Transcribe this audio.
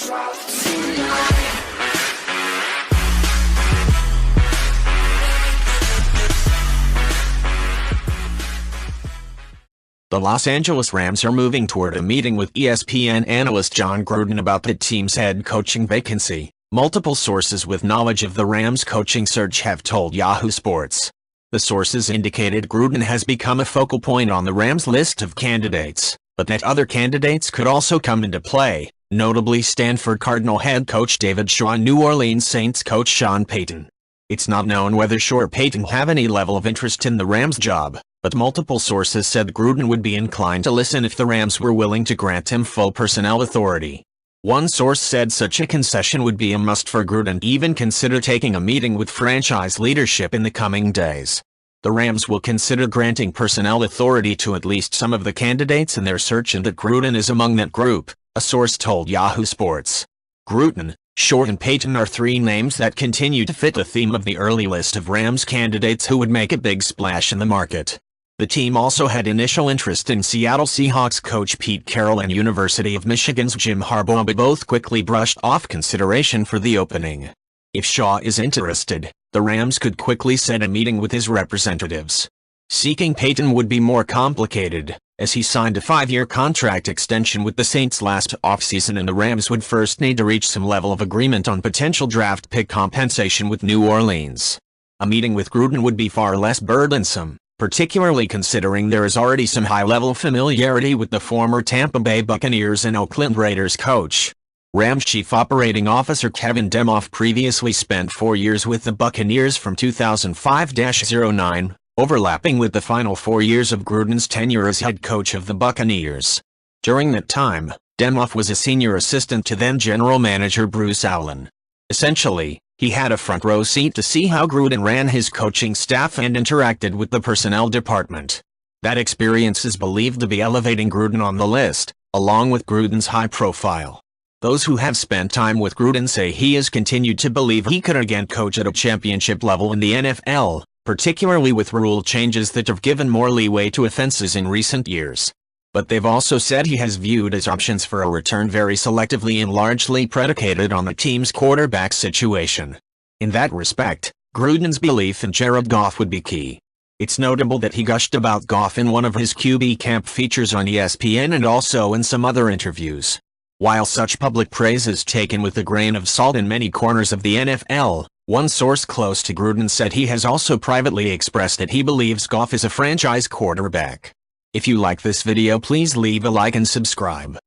The Los Angeles Rams are moving toward a meeting with ESPN analyst Jon Gruden about the team's head coaching vacancy, multiple sources with knowledge of the Rams' coaching search have told Yahoo Sports. The sources indicated Gruden has become a focal point on the Rams' list of candidates, but that other candidates could also come into play, notably Stanford Cardinal head coach David Shaw and New Orleans Saints coach Sean Payton. It's not known whether Shaw or Payton have any level of interest in the Rams' job, but multiple sources said Gruden would be inclined to listen if the Rams were willing to grant him full personnel authority. One source said such a concession would be a must for Gruden to even consider taking a meeting with franchise leadership in the coming days. The Rams will consider granting personnel authority to at least some of the candidates in their search and that Gruden is among that group, a source told Yahoo Sports. Gruden, Shaw and Payton are three names that continue to fit the theme of the early list of Rams candidates who would make a big splash in the market. The team also had initial interest in Seattle Seahawks coach Pete Carroll and University of Michigan's Jim Harbaugh, but both quickly brushed off consideration for the opening. If Shaw is interested, the Rams could quickly set a meeting with his representatives. Seeking Payton would be more complicated, as he signed a 5-year contract extension with the Saints last offseason, and the Rams would first need to reach some level of agreement on potential draft pick compensation with New Orleans. A meeting with Gruden would be far less burdensome, particularly considering there is already some high-level familiarity with the former Tampa Bay Buccaneers and Oakland Raiders coach. Rams Chief Operating Officer Kevin Demoff previously spent 4 years with the Buccaneers from 2005-09, overlapping with the final 4 years of Gruden's tenure as head coach of the Buccaneers. During that time, Demoff was a senior assistant to then general manager Bruce Allen. Essentially, he had a front-row seat to see how Gruden ran his coaching staff and interacted with the personnel department. That experience is believed to be elevating Gruden on the list, along with Gruden's high profile. Those who have spent time with Gruden say he has continued to believe he could again coach at a championship level in the NFL, particularly with rule changes that have given more leeway to offenses in recent years. But they've also said he has viewed his options for a return very selectively and largely predicated on the team's quarterback situation. In that respect, Gruden's belief in Jared Goff would be key. It's notable that he gushed about Goff in one of his QB camp features on ESPN and also in some other interviews. While such public praise is taken with a grain of salt in many corners of the NFL, one source close to Gruden said he has also privately expressed that he believes Goff is a franchise quarterback. If you like this video, please leave a like and subscribe.